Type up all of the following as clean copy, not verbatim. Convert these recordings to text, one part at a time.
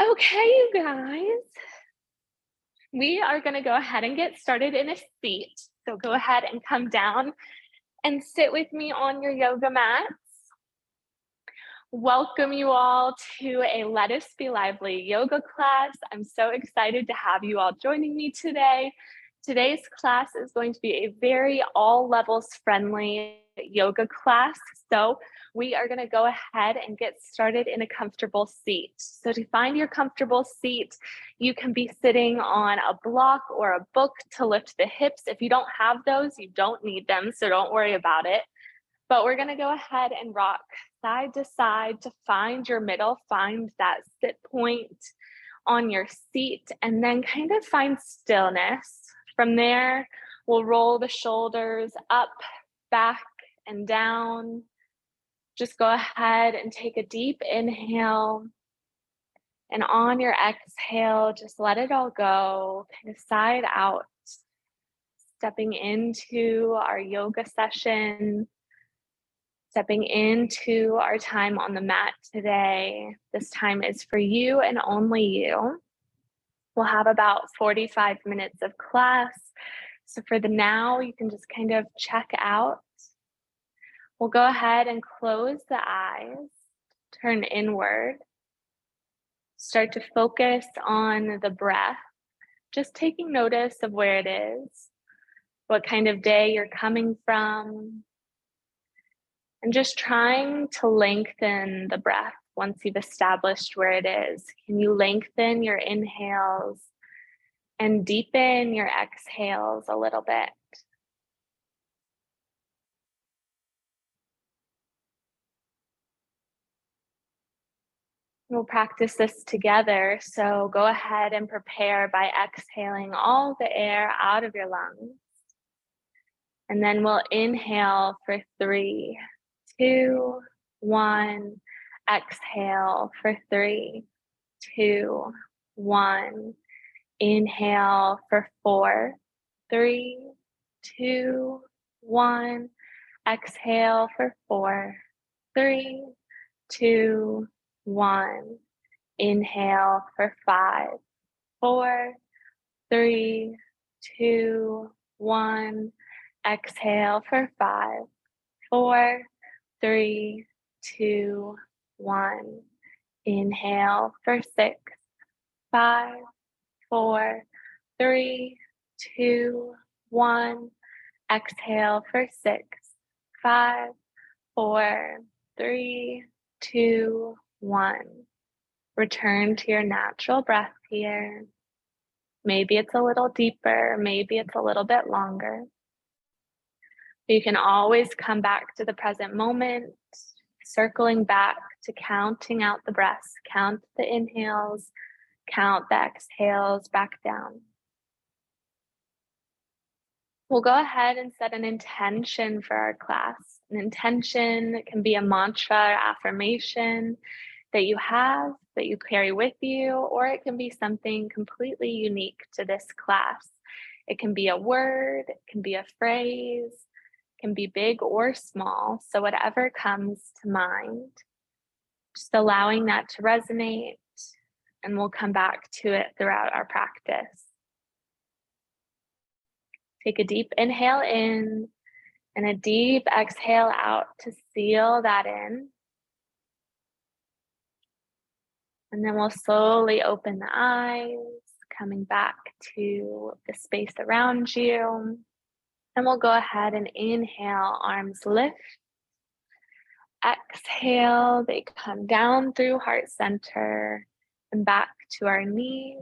Okay, you guys, we are going to go ahead and get started in a seat. So go ahead and come down and sit with me on your yoga mats. Welcome you all to a Let Us Be Lively yoga class. I'm so excited to have you all joining me today. Today's class is going to be a very all levels friendly yoga class. So we are going to go ahead and get started in a comfortable seat. So to find your comfortable seat, you can be sitting on a block or a book to lift the hips. If you don't have those, you don't need them, so don't worry about it. But we're going to go ahead and rock side to side to find your middle, find that sit point on your seat, and then kind of find stillness. From there, we'll roll the shoulders up, back, and down. Just go ahead and take a deep inhale. And on your exhale, just let it all go, kind of side out, stepping into our yoga session, stepping into our time on the mat today. This time is for you and only you. We'll have about 45 minutes of class. So for the now, you can just kind of check out. We'll go ahead and close the eyes, turn inward, start to focus on the breath, just taking notice of where it is, what kind of day you're coming from, and just trying to lengthen the breath once you've established where it is. Can you lengthen your inhales and deepen your exhales a little bit? We'll practice this together. So go ahead and prepare by exhaling all the air out of your lungs. And then we'll inhale for 3, 2, 1. Exhale for 3, 2, 1. Inhale for 4, 3, 2, 1. Exhale for 4, 3, 2, 1. Inhale for 5, 4, 3, 2, 1. Exhale for 5, 4, 3, 2, 1. Inhale for 6, 5, 4, 3, 2, 1. Exhale for 6, 5, 4, 3, 2, 1. Return to your natural breath here. Maybe it's a little deeper, maybe it's a little bit longer. You can always come back to the present moment, circling back to counting out the breaths, count the inhales, count the exhales back down. We'll go ahead and set an intention for our class. An intention can be a mantra or affirmation that you have, that you carry with you, or it can be something completely unique to this class. It can be a word, it can be a phrase, it can be big or small. So whatever comes to mind, just allowing that to resonate, and we'll come back to it throughout our practice. Take a deep inhale in and a deep exhale out to seal that in. And then we'll slowly open the eyes, coming back to the space around you. And we'll go ahead and inhale, arms lift. Exhale, they come down through heart center and back to our knees.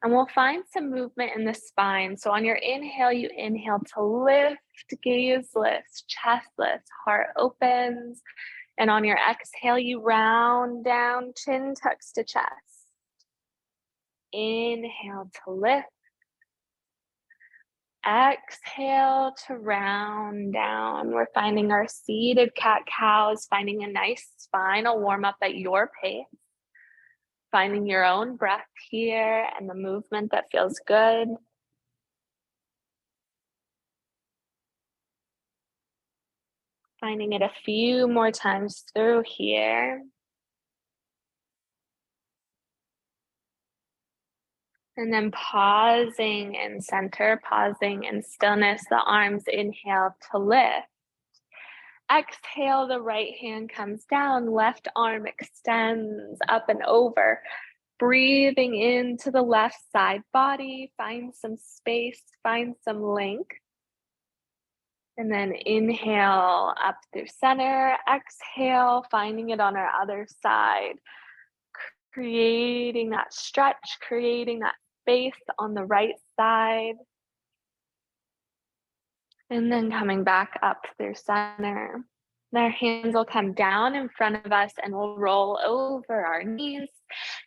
And we'll find some movement in the spine. So on your inhale, you inhale to lift, gaze lifts, chest lifts, heart opens. And on your exhale, you round down, chin tucks to chest. Inhale to lift. Exhale to round down. We're finding our seated cat-cows, finding a nice spinal warm-up at your pace. Finding your own breath here and the movement that feels good. Finding it a few more times through here. And then pausing in center, pausing in stillness, the arms inhale to lift. Exhale, the right hand comes down, left arm extends up and over. Breathing into the left side body, find some space, find some length. And then inhale up through center, exhale, finding it on our other side. Creating that stretch, creating that space on the right side. And then coming back up through center. And our hands will come down in front of us and we'll roll over our knees,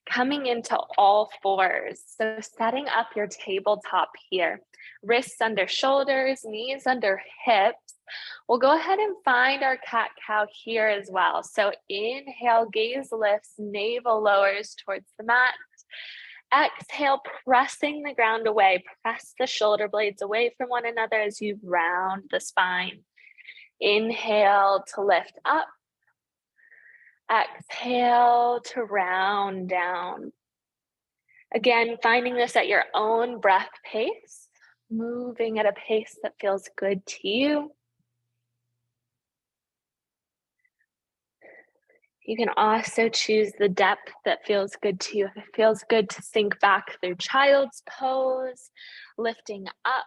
coming into all fours. So setting up your tabletop here, wrists under shoulders, knees under hips. We'll go ahead and find our cat-cow here as well. So inhale, gaze lifts, navel lowers towards the mat. Exhale, pressing the ground away. Press the shoulder blades away from one another as you round the spine. Inhale to lift up. Exhale to round down. Again, finding this at your own breath pace, moving at a pace that feels good to you. You can also choose the depth that feels good to you. If it feels good to sink back through child's pose, lifting up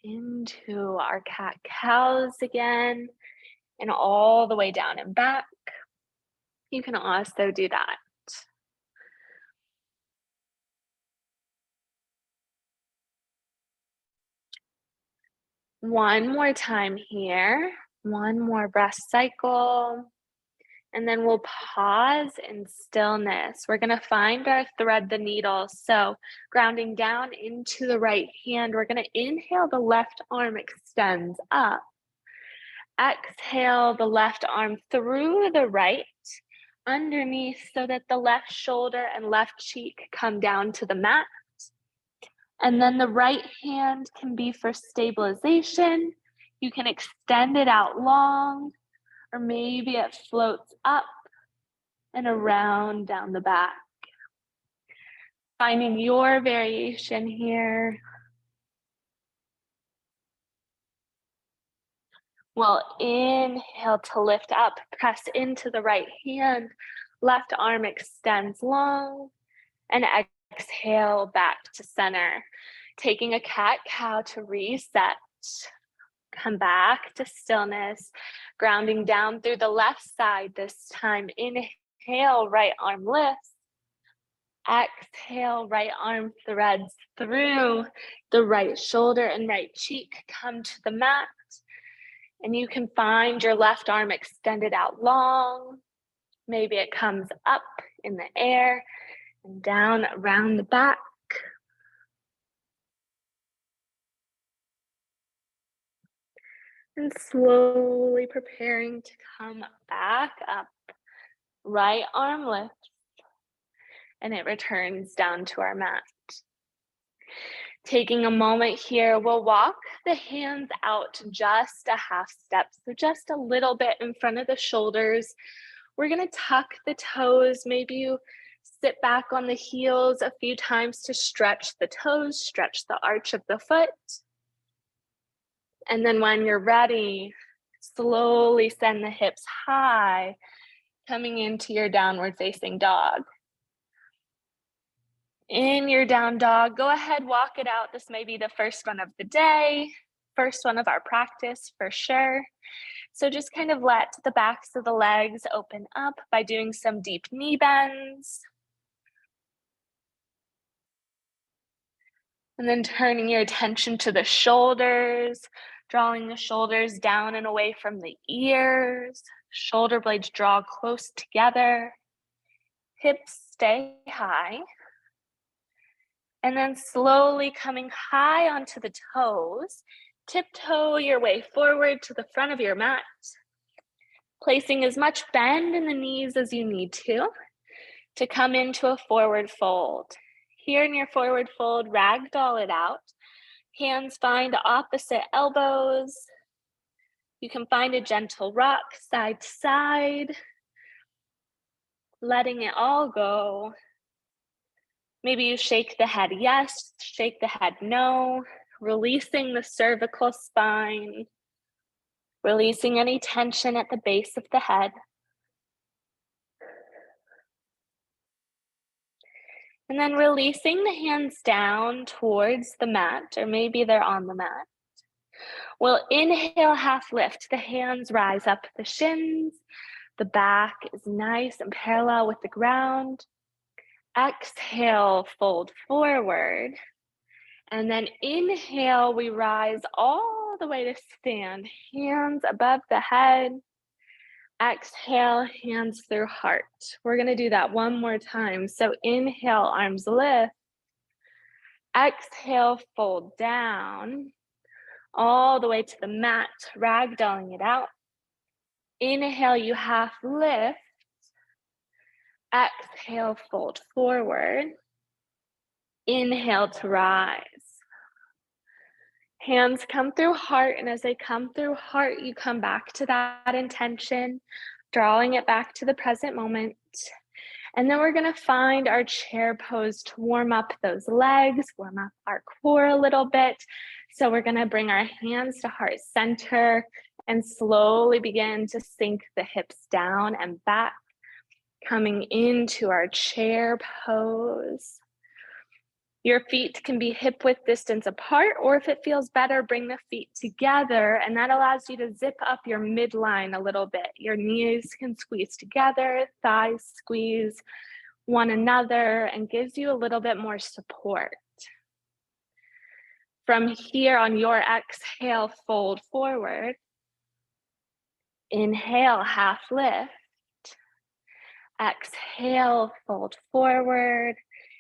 into our cat-cows again, and all the way down and back. You can also do that. One more time here. One more breath cycle. And then we'll pause in stillness. We're going to find our thread the needle. So grounding down into the right hand, we're going to inhale, the left arm extends up. Exhale, the left arm through the right, underneath so that the left shoulder and left cheek come down to the mat. And then the right hand can be for stabilization. You can extend it out long, or maybe it floats up and around down the back. Finding your variation here. We'll inhale to lift up, press into the right hand, left arm extends long, and exhale back to center. Taking a cat-cow to reset. Come back to stillness, grounding down through the left side this time. Inhale, right arm lifts. Exhale, right arm threads through the right shoulder and right cheek. Come to the mat. And you can find your left arm extended out long. Maybe it comes up in the air and down around the back. And slowly preparing to come back up. Right arm lifts. And it returns down to our mat. Taking a moment here, we'll walk the hands out just a half step, so just a little bit in front of the shoulders. We're going to tuck the toes. Maybe you sit back on the heels a few times to stretch the toes, stretch the arch of the foot. And then when you're ready, slowly send the hips high, coming into your downward facing dog. In your down dog, go ahead, walk it out. This may be the first one of the day, first one of our practice for sure. So just kind of let the backs of the legs open up by doing some deep knee bends. And then turning your attention to the shoulders, drawing the shoulders down and away from the ears. Shoulder blades draw close together. Hips stay high. And then slowly coming high onto the toes, tiptoe your way forward to the front of your mat, placing as much bend in the knees as you need to come into a forward fold. Here in your forward fold, ragdoll it out. Hands find opposite elbows. You can find a gentle rock side to side, letting it all go. Maybe you shake the head yes, shake the head no, releasing the cervical spine, releasing any tension at the base of the head. And then releasing the hands down towards the mat, or maybe they're on the mat. We'll inhale, half lift. The hands rise up the shins. The back is nice and parallel with the ground. Exhale, fold forward. And then inhale, we rise all the way to stand. Hands above the head. Exhale, hands through heart. We're going to do that one more time. So inhale, arms lift. Exhale, fold down all the way to the mat, ragdolling it out. Inhale, you half lift. Exhale, fold forward. Inhale to rise. Hands come through heart, and as they come through heart, you come back to that intention, drawing it back to the present moment. And then we're gonna find our chair pose to warm up those legs, warm up our core a little bit. So we're gonna bring our hands to heart center and slowly begin to sink the hips down and back, coming into our chair pose. Your feet can be hip width distance apart, or if it feels better, bring the feet together, and that allows you to zip up your midline a little bit. Your knees can squeeze together, thighs squeeze one another, and gives you a little bit more support. From here, on your exhale, fold forward. Inhale, half lift. Exhale, fold forward.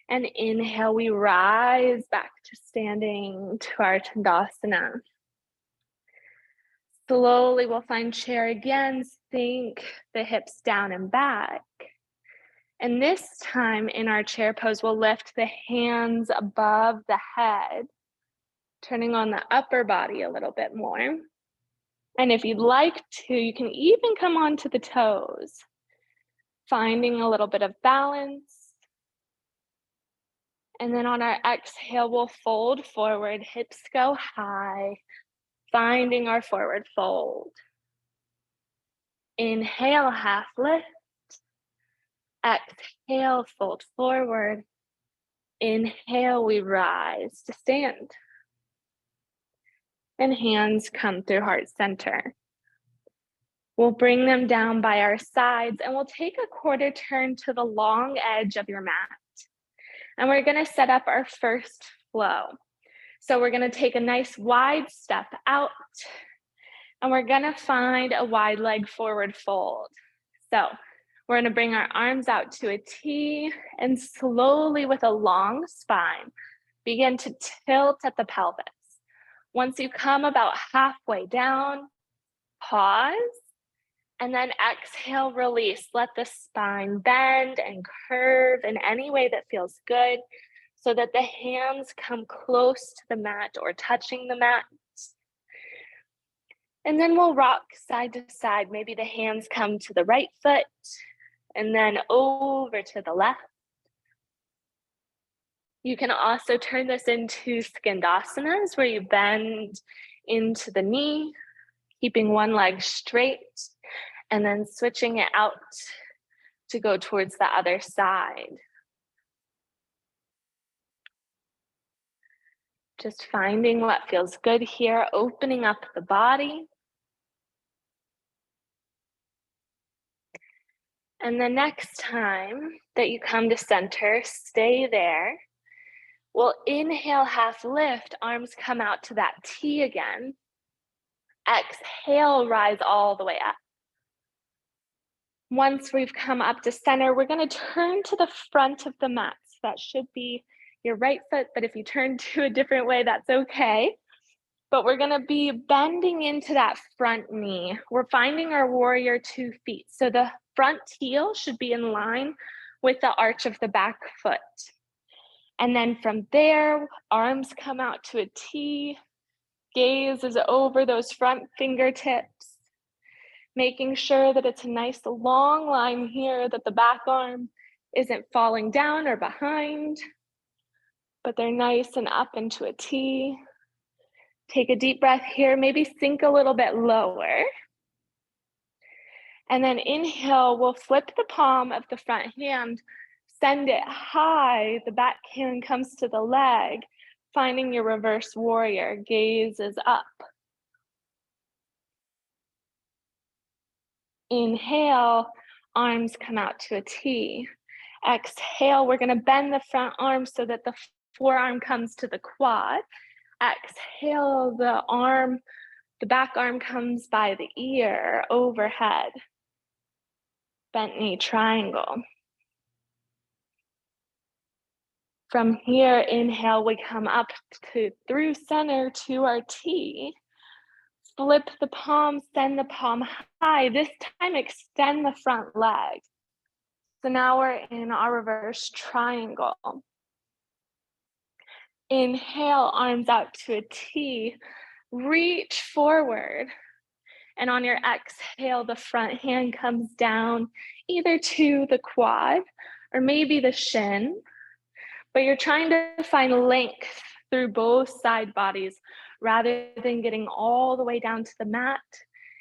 And inhale, we rise back to standing to our Tadasana. Slowly, we'll find chair again, sink the hips down and back. And this time in our chair pose, we'll lift the hands above the head, turning on the upper body a little bit more. And if you'd like to, you can even come onto the toes, finding a little bit of balance. And then on our exhale, we'll fold forward, hips go high, finding our forward fold. Inhale, half lift. Exhale, fold forward. Inhale, we rise to stand. And hands come through heart center. We'll bring them down by our sides, and we'll take a quarter turn to the long edge of your mat. And we're gonna set up our first flow. So we're gonna take a nice wide step out, and we're gonna find a wide leg forward fold. So we're gonna bring our arms out to a T, and slowly with a long spine, begin to tilt at the pelvis. Once you come about halfway down, pause, and then exhale, release. Let the spine bend and curve in any way that feels good, so that the hands come close to the mat or touching the mat. And then we'll rock side to side. Maybe the hands come to the right foot and then over to the left. You can also turn this into Skandasanas, where you bend into the knee, keeping one leg straight, and then switching it out to go towards the other side. Just finding what feels good here, opening up the body. And the next time that you come to center, stay there. We'll inhale, half lift, arms come out to that T again. Exhale, rise all the way up. Once we've come up to center, we're gonna turn to the front of the mat. So that should be your right foot, but if you turn to a different way, that's okay. But we're gonna be bending into that front knee. We're finding our warrior 2 feet. So the front heel should be in line with the arch of the back foot. And then from there, arms come out to a T, gaze is over those front fingertips, making sure that it's a nice long line here, that the back arm isn't falling down or behind. but they're nice and up into a T. Take a deep breath here, maybe sink a little bit lower. And then inhale, we'll flip the palm of the front hand, send it high, the back hand comes to the leg, finding your reverse warrior, gaze is up. Inhale, arms come out to a T. Exhale, we're gonna bend the front arm so that the forearm comes to the quad. Exhale, the back arm comes by the ear, overhead. Bent knee triangle. From here, inhale, we come up through center to our T. Flip the palm, send the palm high. This time, extend the front leg. So now we're in our reverse triangle. Inhale, arms out to a T. Reach forward. And on your exhale, the front hand comes down either to the quad or maybe the shin. But you're trying to find length through both side bodies rather than getting all the way down to the mat.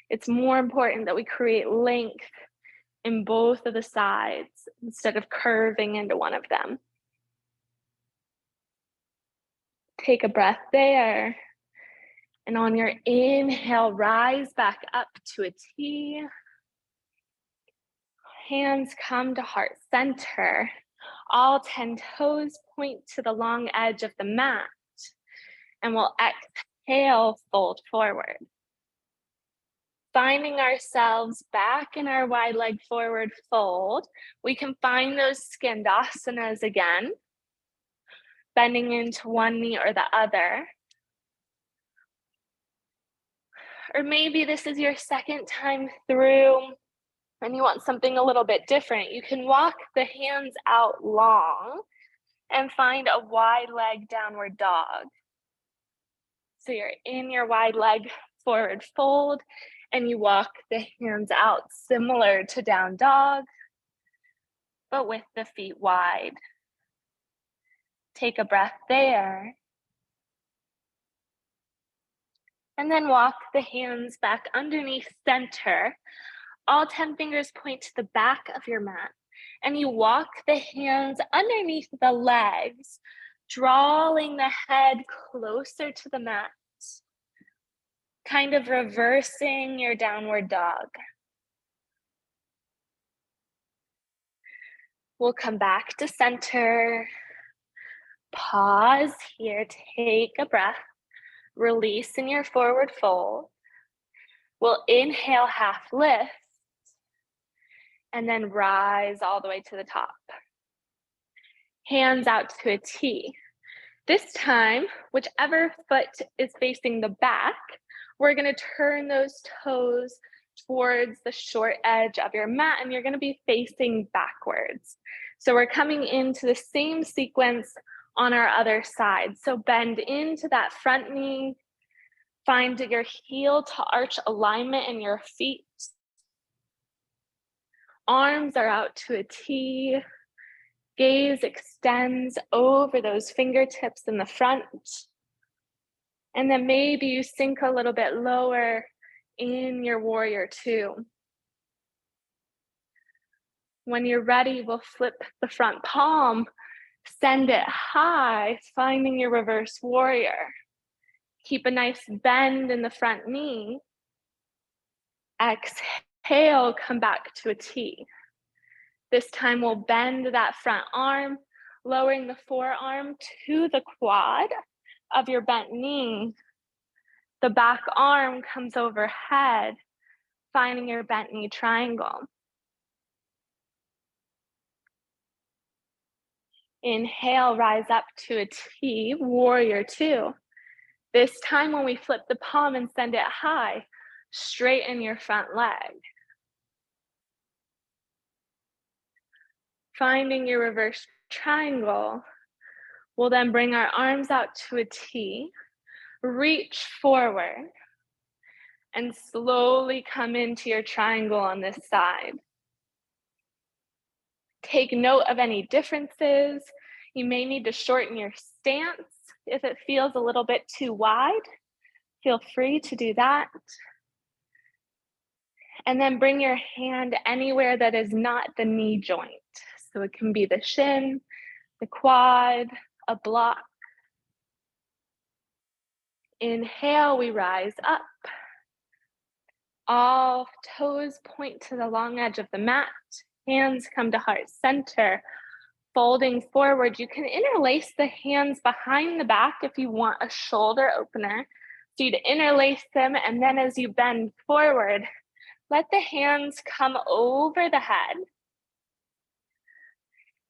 It's more important that we create length in both of the sides instead of curving into one of them. Take a breath there. And on your inhale, rise back up to a T. Hands come to heart center. All 10 toes point to the long edge of the mat. And we'll exhale, fold forward. Finding ourselves back in our wide leg forward fold, we can find those Skandasanas again, bending into one knee or the other. Or maybe this is your second time through and you want something a little bit different. You can walk the hands out long and find a wide leg downward dog. So you're in your wide leg forward fold and you walk the hands out similar to down dog, but with the feet wide. Take a breath there. And then walk the hands back underneath center. All 10 fingers point to the back of your mat. And you walk the hands underneath the legs, drawing the head closer to the mat. Kind of reversing your downward dog. We'll come back to center. Pause here, take a breath. Release in your forward fold. We'll inhale, half lift, and then rise all the way to the top. Hands out to a T. This time, whichever foot is facing the back, we're gonna turn those toes towards the short edge of your mat and you're gonna be facing backwards. So we're coming into the same sequence on our other side. So bend into that front knee, find your heel to arch alignment in your feet. Arms are out to a T. Gaze extends over those fingertips in the front. And then maybe you sink a little bit lower in your warrior two. When you're ready, we'll flip the front palm, send it high, finding your reverse warrior. Keep a nice bend in the front knee. Exhale, come back to a T. This time we'll bend that front arm, lowering the forearm to the quad of your bent knee. The back arm comes overhead, finding your bent knee triangle. Inhale, rise up to a T, warrior two. This time when we flip the palm and send it high, straighten your front leg. Finding your reverse triangle, we'll then bring our arms out to a T, reach forward, and slowly come into your triangle on this side. Take note of any differences. You may need to shorten your stance if it feels a little bit too wide. Feel free to do that. And then bring your hand anywhere that is not the knee joint. So it can be the shin, the quad, a block. Inhale, we rise up. All toes point to the long edge of the mat. Hands come to heart center. Folding forward, you can interlace the hands behind the back if you want a shoulder opener. So you'd interlace them, and then as you bend forward, let the hands come over the head.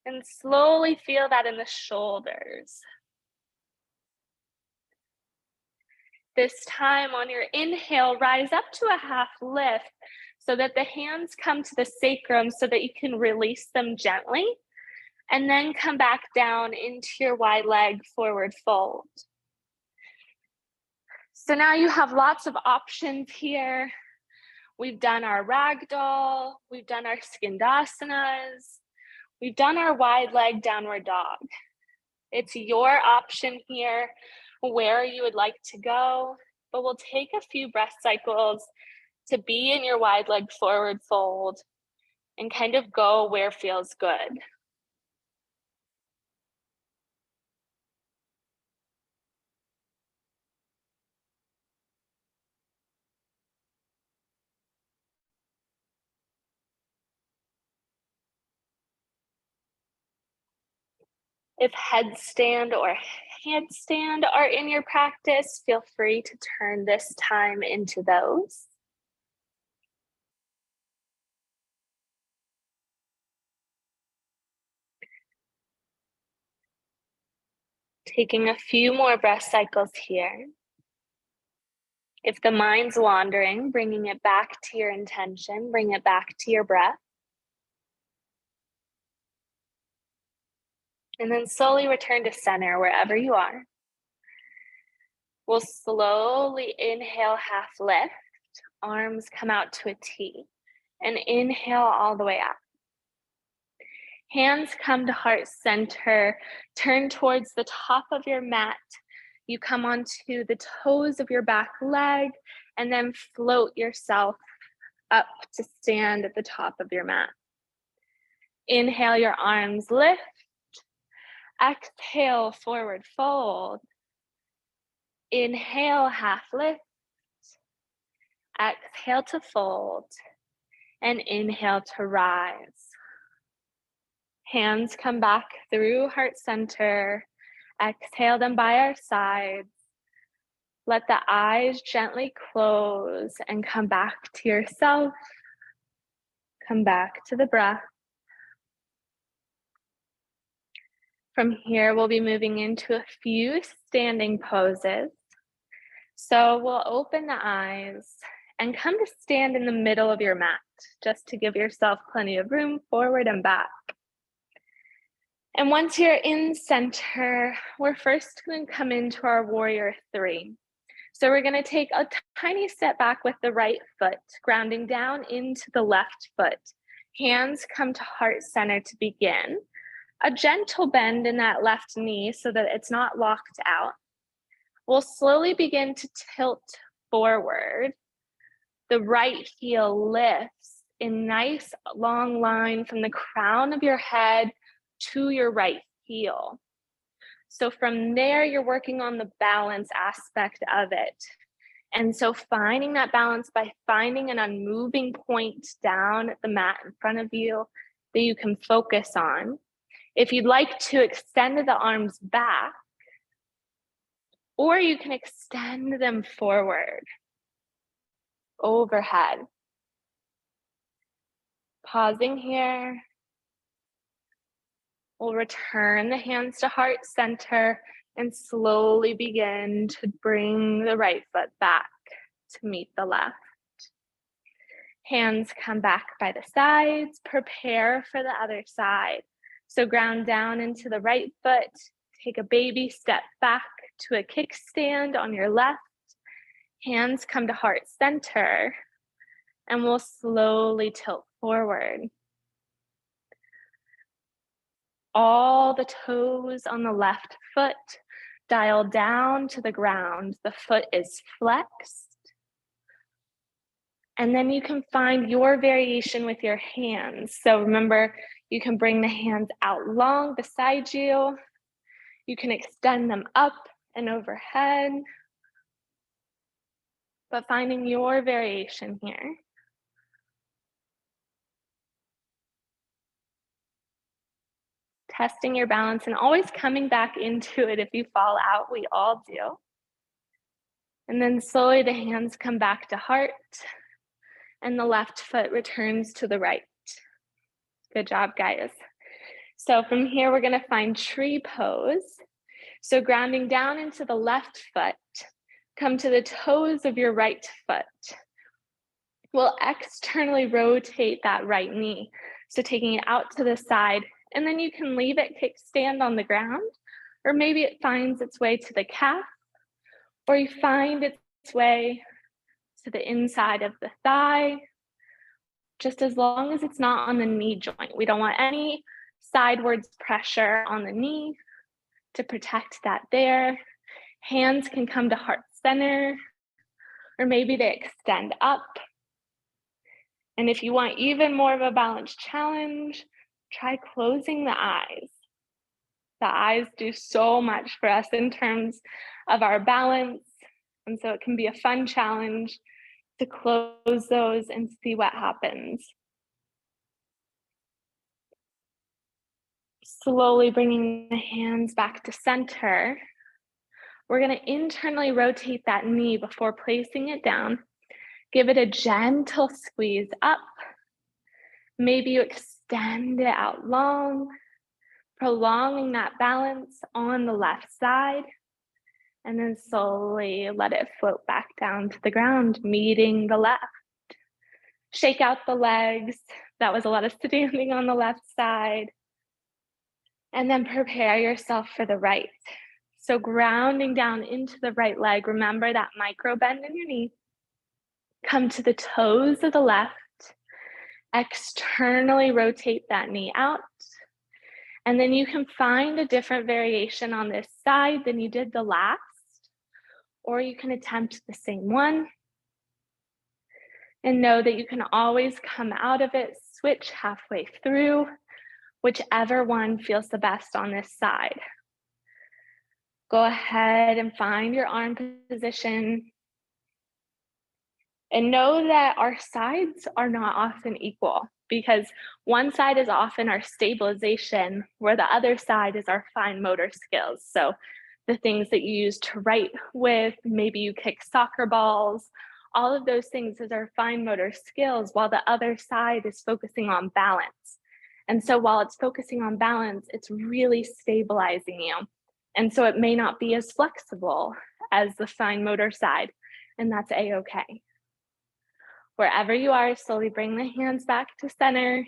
And slowly feel that in the shoulders. This time on your inhale, rise up to a half lift so that the hands come to the sacrum so that you can release them gently. And then come back down into your wide leg forward fold. So now you have lots of options here. We've done our ragdoll, we've done our skindasanas, we've done our wide leg downward dog. It's your option here where you would like to go, but we'll take a few breath cycles to be in your wide leg forward fold and kind of go where feels good. If headstand or handstand are in your practice, feel free to turn this time into those. Taking a few more breath cycles here. If the mind's wandering, bringing it back to your intention, bring it back to your breath. And then slowly return to center wherever you are. We'll slowly inhale, half lift, arms come out to a T, and inhale all the way up. Hands come to heart center, turn towards the top of your mat. You come onto the toes of your back leg, and then float yourself up to stand at the top of your mat. Inhale, your arms lift. Exhale, forward fold. Inhale, half lift. Exhale to fold. And inhale to rise. Hands come back through heart center. Exhale them by our sides. Let the eyes gently close and come back to yourself. Come back to the breath. From here, we'll be moving into a few standing poses. So we'll open the eyes and come to stand in the middle of your mat, just to give yourself plenty of room forward and back. And once you're in center, we're first going to come into our warrior three. So we're going to take a tiny step back with the right foot, grounding down into the left foot. Hands come to heart center to begin. A gentle bend in that left knee so that it's not locked out. We'll slowly begin to tilt forward. The right heel lifts in nice long line from the crown of your head to your right heel. So from there, you're working on the balance aspect of it. And so finding that balance by finding an unmoving point down at the mat in front of you that you can focus on. If you'd like to extend the arms back, or you can extend them forward, overhead. Pausing here. We'll return the hands to heart center and slowly begin to bring the right foot back to meet the left. Hands come back by the sides, prepare for the other side. So ground down into the right foot, take a baby step back to a kickstand on your left. Hands come to heart center, and we'll slowly tilt forward. all the toes on the left foot dial down to the ground. The foot is flexed. And then you can find your variation with your hands. So remember, you can bring the hands out long beside you. You can extend them up and overhead, but finding your variation here. Testing your balance and always coming back into it if you fall out, we all do. And then slowly the hands come back to heart and the left foot returns to the right. Good job, guys. So from here, we're gonna find tree pose. So grounding down into the left foot, come to the toes of your right foot. We'll externally rotate that right knee. So taking it out to the side, and then you can leave it kickstand on the ground, or maybe it finds its way to the calf, or you find its way to the inside of the thigh, just as long as it's not on the knee joint. We don't want any sidewards pressure on the knee to protect that there. Hands can come to heart center, or maybe they extend up. And if you want even more of a balance challenge, try closing the eyes. The eyes do so much for us in terms of our balance. And so it can be a fun challenge to close those and see what happens. Slowly bringing the hands back to center. We're going to internally rotate that knee before placing it down. Give it a gentle squeeze up. Maybe you extend it out long, prolonging that balance on the left side. And then slowly let it float back down to the ground, meeting the left. Shake out the legs. That was a lot of standing on the left side. And then prepare yourself for the right. So grounding down into the right leg, remember that micro bend in your knee. Come to the toes of the left. Externally rotate that knee out. And then you can find a different variation on this side than you did the last, or you can attempt the same one. And know that you can always come out of it, switch halfway through, whichever one feels the best on this side. Go ahead and find your arm position. And know that our sides are not often equal, because one side is often our stabilization, where the other side is our fine motor skills. So the things that you use to write with, maybe you kick soccer balls, all of those things is our fine motor skills, while the other side is focusing on balance. And so while it's focusing on balance, it's really stabilizing you. And so it may not be as flexible as the fine motor side, and that's a-okay. Wherever you are, slowly bring the hands back to center.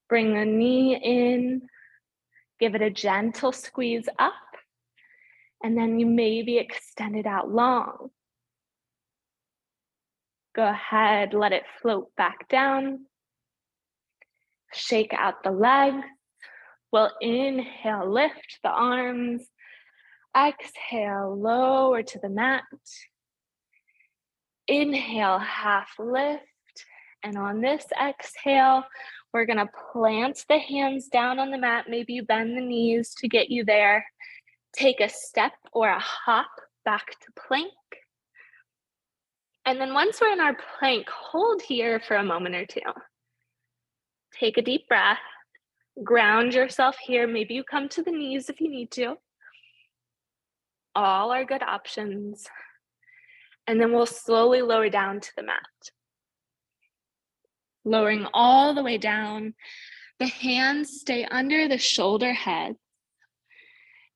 Bring the knee in. Give it a gentle squeeze up. And then you maybe extend it out long. Go ahead, let it float back down. Shake out the legs. We'll inhale, lift the arms. Exhale, lower to the mat. Inhale, half lift. And on this exhale, we're gonna plant the hands down on the mat. Maybe you bend the knees to get you there. Take a step or a hop back to plank. And then once we're in our plank, hold here for a moment or two. Take a deep breath. Ground yourself here. Maybe you come to the knees if you need to. All are good options. And then we'll slowly lower down to the mat. Lowering all the way down. The hands stay under the shoulder heads.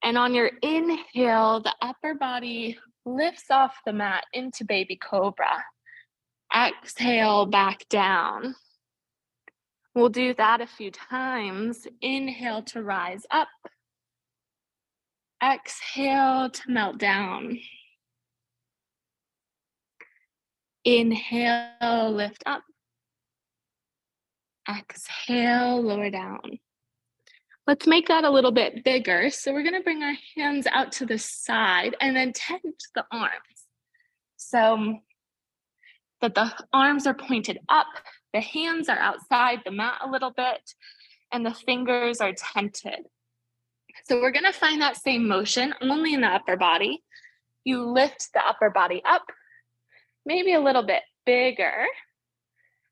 And on your inhale, the upper body lifts off the mat into baby cobra. Exhale back down. We'll do that a few times. Inhale to rise up. Exhale to melt down. Inhale, lift up. Exhale, lower down. Let's make that a little bit bigger. So we're gonna bring our hands out to the side and then tent the arms. So that the arms are pointed up, the hands are outside the mat a little bit, and the fingers are tented. So we're gonna find that same motion only in the upper body. You lift the upper body up, maybe a little bit bigger.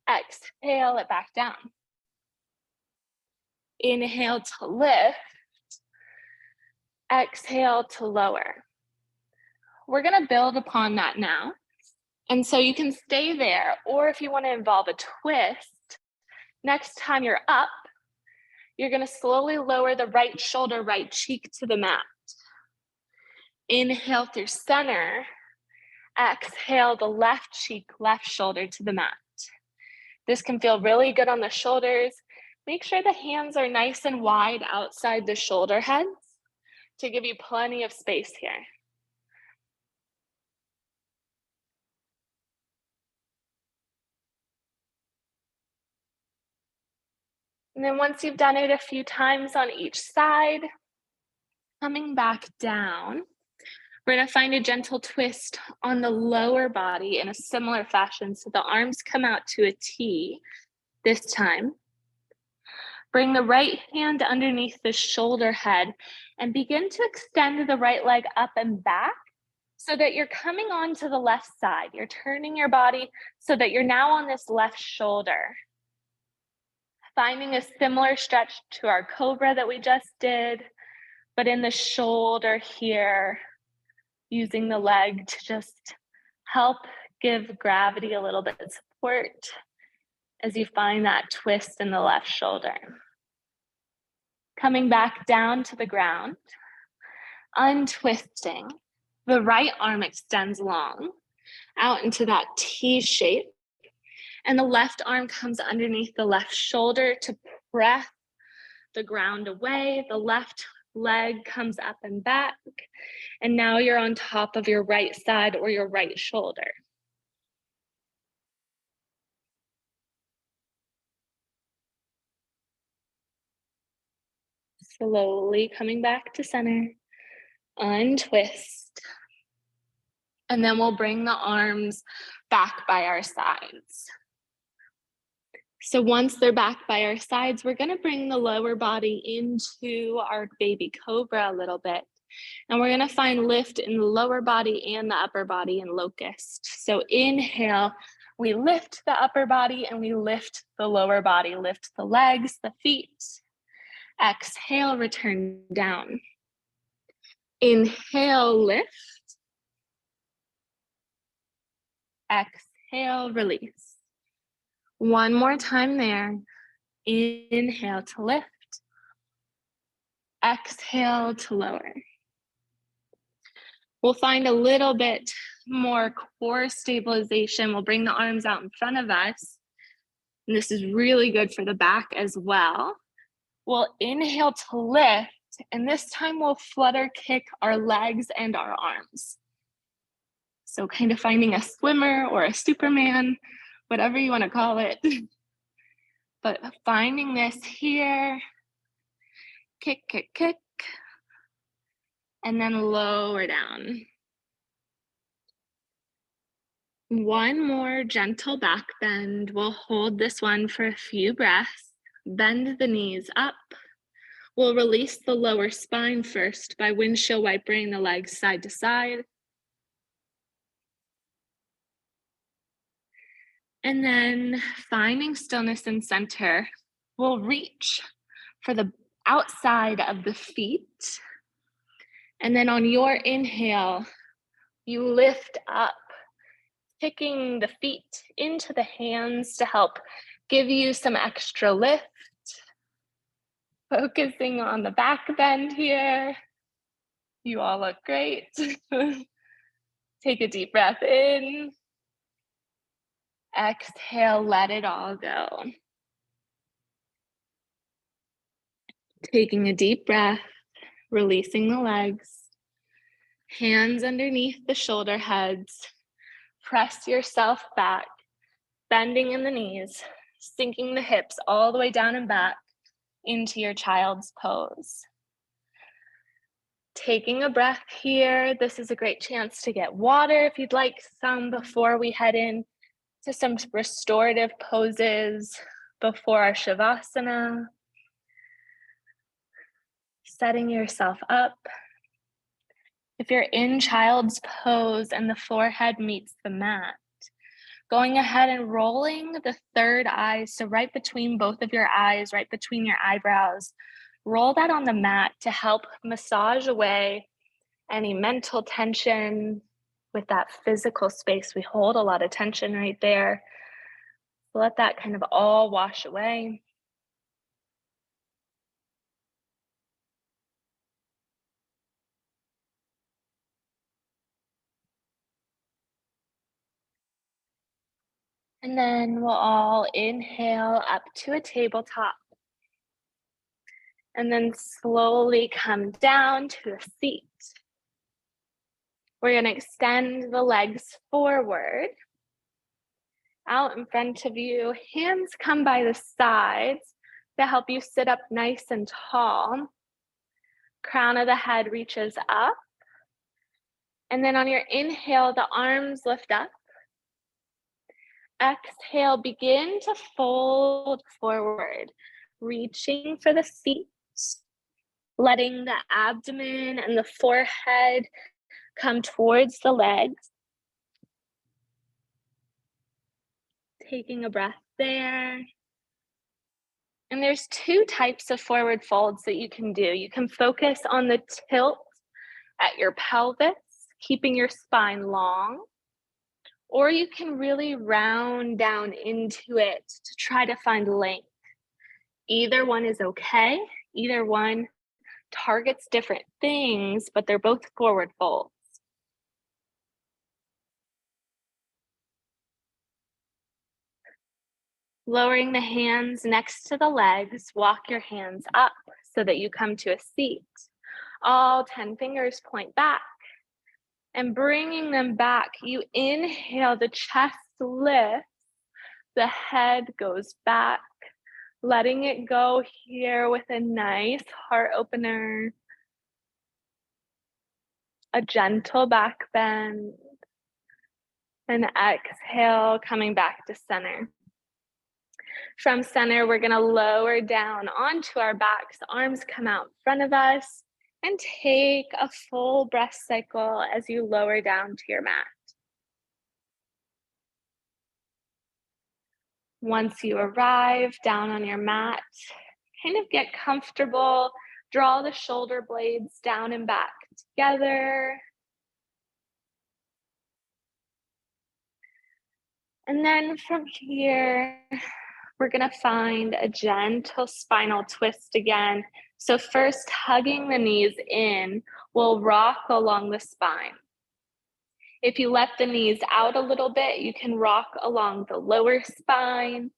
Exhale it back down. Inhale to lift. Exhale to lower. We're gonna build upon that now. And so you can stay there, or if you wanna involve a twist, next time you're up, you're gonna slowly lower the right shoulder, right cheek to the mat. Inhale through center. Exhale the left cheek, left shoulder to the mat. This can feel really good on the shoulders. Make sure the hands are nice and wide outside the shoulder heads to give you plenty of space here. And then once you've done it a few times on each side, coming back down, we're gonna find a gentle twist on the lower body in a similar fashion. So the arms come out to a T this time. Bring the right hand underneath the shoulder head and begin to extend the right leg up and back so that you're coming onto the left side. You're turning your body so that you're now on this left shoulder. Finding a similar stretch to our cobra that we just did, but in the shoulder here, using the leg to just help give gravity a little bit of support as you find that twist in the left shoulder. Coming back down to the ground, untwisting. The right arm extends long out into that T shape, and the left arm comes underneath the left shoulder to press the ground away. The left leg comes up and back, and now you're on top of your right side or your right shoulder. Slowly coming back to center, untwist. And then we'll bring the arms back by our sides. So once they're back by our sides, we're gonna bring the lower body into our baby cobra a little bit. And we're gonna find lift in the lower body and the upper body in locust. So inhale, we lift the upper body and we lift the lower body, lift the legs, the feet. Exhale, return down. Inhale, lift. Exhale, release. One more time there. Inhale to lift. Exhale to lower. We'll find a little bit more core stabilization. We'll bring the arms out in front of us. And this is really good for the back as well. We'll inhale to lift, and this time we'll flutter kick our legs and our arms. So kind of finding a swimmer or a Superman, whatever you want to call it. But finding this here, kick, kick, kick, and then lower down. One more gentle back bend. We'll hold this one for a few breaths. Bend the knees up. We'll release the lower spine first by windshield wipering the legs side to side. And then finding stillness in center, we'll reach for the outside of the feet. And then on your inhale, you lift up, kicking the feet into the hands to help give you some extra lift. Focusing on the back bend here. You all look great. Take a deep breath in. Exhale, let it all go. Taking a deep breath, releasing the legs. Hands underneath the shoulder heads. Press yourself back, bending in the knees, sinking the hips all the way down and back. into your child's pose. Taking a breath here. This is a great chance to get water if you'd like some before we head in to some restorative poses before our Shavasana. Setting yourself up. If you're in child's pose and the forehead meets the mat, going ahead and rolling the third eye, so right between both of your eyes, right between your eyebrows, roll that on the mat to help massage away any mental tension. With that physical space, we hold a lot of tension right there. Let that kind of all wash away. And then we'll all inhale up to a tabletop. And then slowly come down to a seat. We're going to extend the legs forward, out in front of you. Hands come by the sides to help you sit up nice and tall. Crown of the head reaches up. And then on your inhale, the arms lift up. Exhale, begin to fold forward, reaching for the feet, letting the abdomen and the forehead come towards the legs. Taking a breath there. And there's two types of forward folds that you can do. You can focus on the tilt at your pelvis, keeping your spine long, or you can really round down into it to try to find length. Either one is okay. Either one targets different things, but they're both forward folds. Lowering the hands next to the legs, walk your hands up so that you come to a seat. All 10 fingers point back. And bringing them back, you inhale, the chest lifts, the head goes back, letting it go here with a nice heart opener, a gentle back bend, and exhale, coming back to center. From center, we're going to lower down onto our backs, arms come out in front of us, and take a full breath cycle as you lower down to your mat. Once you arrive down on your mat, kind of get comfortable, draw the shoulder blades down and back together. And then from here, we're going to find a gentle spinal twist again. So first, hugging the knees in, we'll rock along the spine. If you let the knees out a little bit, you can rock along the lower spine,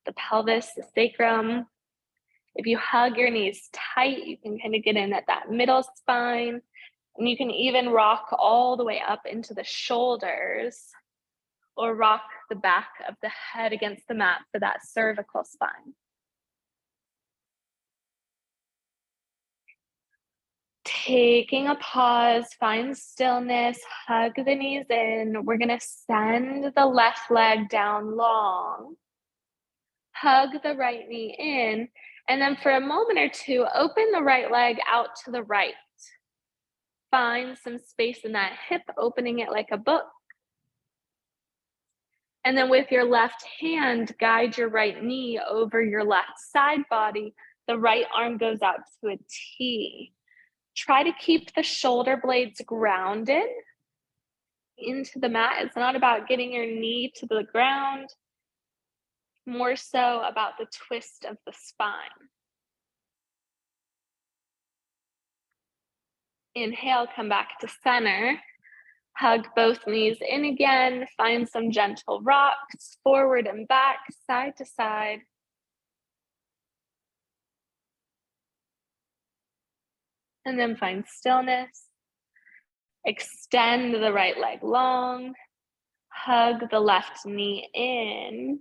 the pelvis, the sacrum. If you hug your knees tight, you can kind of get in at that middle spine, and you can even rock all the way up into the shoulders, or rock the back of the head against the mat for that cervical spine. Taking a pause, find stillness, hug the knees in. We're going to send the left leg down long. Hug the right knee in, and then for a moment or two, open the right leg out to the right. Find some space in that hip, opening it like a book. And then with your left hand, guide your right knee over your left side body. The right arm goes out to a T. Try to keep the shoulder blades grounded into the mat. It's not about getting your knee to the ground, more so about the twist of the spine. Inhale, come back to center. Hug both knees in again. Find some gentle rocks, forward and back, side to side. And then find stillness. Extend the right leg long. Hug the left knee in.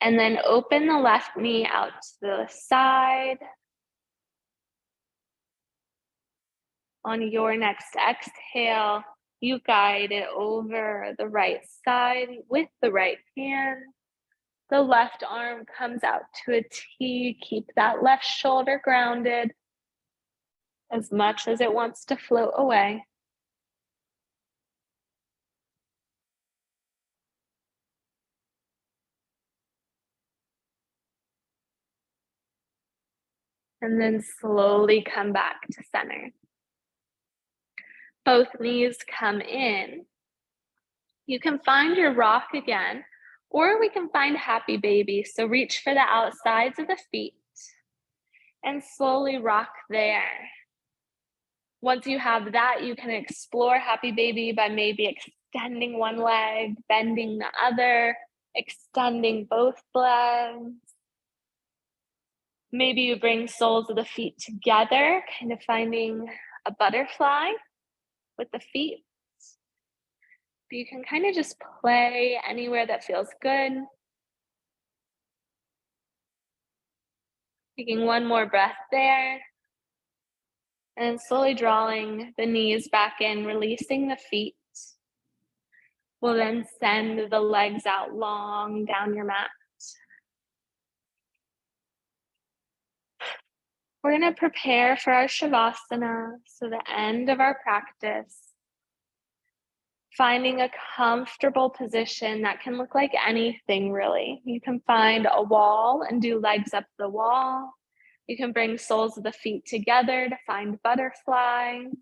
And then open the left knee out to the side. On your next exhale, you guide it over the right side with the right hand. The left arm comes out to a T. Keep that left shoulder grounded as much as it wants to float away. And then slowly come back to center. Both knees come in. You can find your rock again, or we can find happy baby. So reach for the outsides of the feet and slowly rock there. Once you have that, you can explore happy baby by maybe extending one leg, bending the other, extending both legs. Maybe you bring soles of the feet together, kind of finding a butterfly with the feet. But you can kind of just play anywhere that feels good. Taking one more breath there. And slowly drawing the knees back in, releasing the feet. We'll then send the legs out long down your mat. We're going to prepare for our Shavasana, so the end of our practice. Finding a comfortable position that can look like anything, really. You can find a wall and do legs up the wall. You can bring soles of the feet together to find butterfly. You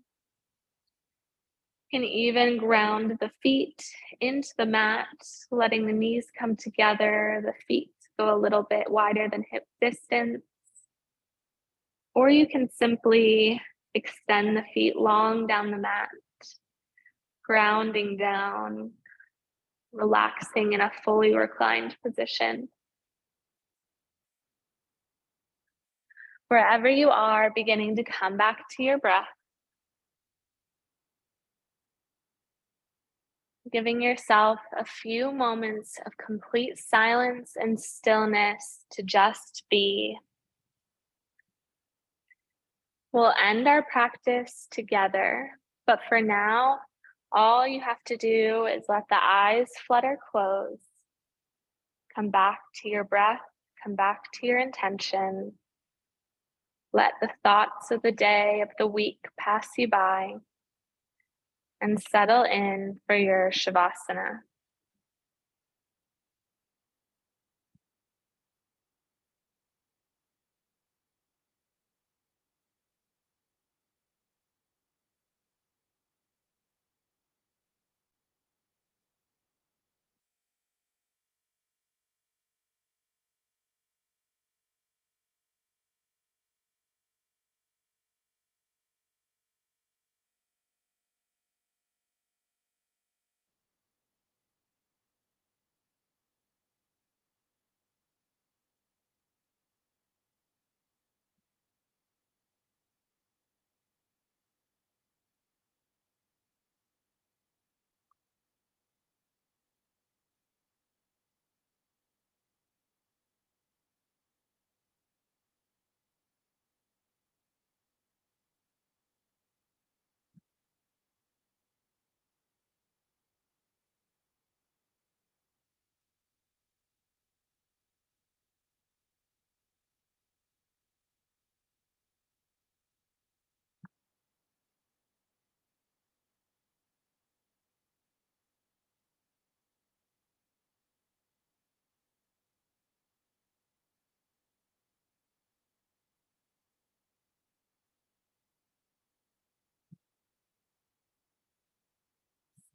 can even ground the feet into the mat, letting the knees come together, the feet go a little bit wider than hip distance. Or you can simply extend the feet long down the mat, grounding down, relaxing in a fully reclined position. Wherever you are, beginning to come back to your breath. Giving yourself a few moments of complete silence and stillness to just be. We'll end our practice together, but for now, all you have to do is let the eyes flutter close. Come back to your breath, come back to your intention. Let the thoughts of the day, of the week pass you by and settle in for your Shavasana.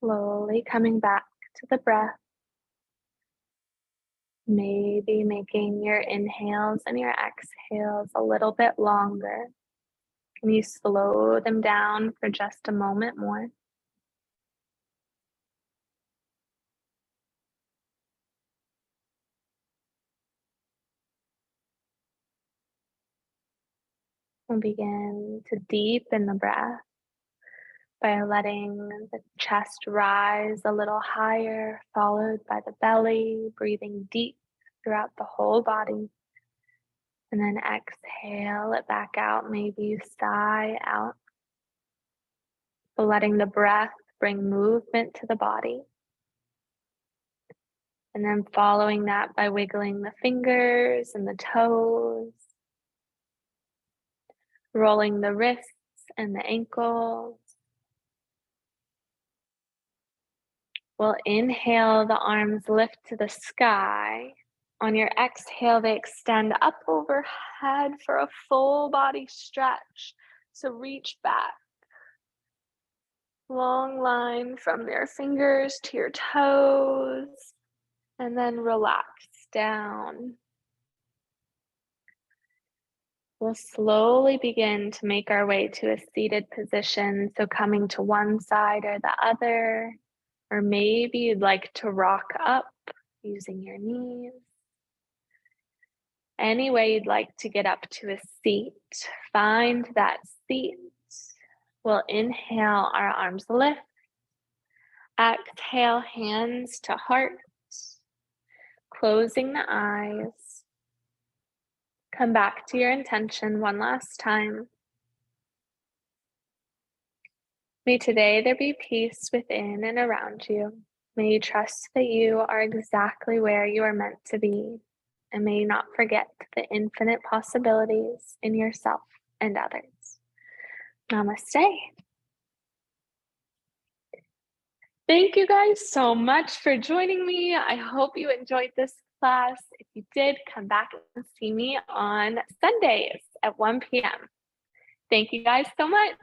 Slowly coming back to the breath. Maybe making your inhales and your exhales a little bit longer. Can you slow them down for just a moment more? And begin to deepen the breath by letting the chest rise a little higher, followed by the belly, breathing deep throughout the whole body. And then exhale it back out. Maybe you sigh out, letting the breath bring movement to the body. And then following that by wiggling the fingers and the toes, rolling the wrists and the ankles. We'll inhale, the arms lift to the sky. On your exhale, they extend up overhead for a full body stretch. So reach back. Long line from your fingers to your toes, and then relax down. We'll slowly begin to make our way to a seated position. So coming to one side or the other, or maybe you'd like to rock up using your knees. Any way you'd like to get up to a seat, find that seat. We'll inhale, our arms lift. Exhale, hands to heart. Closing the eyes. Come back to your intention one last time. May today there be peace within and around you. May you trust that you are exactly where you are meant to be. And may you not forget the infinite possibilities in yourself and others. Namaste. Thank you guys so much for joining me. I hope you enjoyed this class. If you did, come back and see me on Sundays at 1 p.m. Thank you guys so much.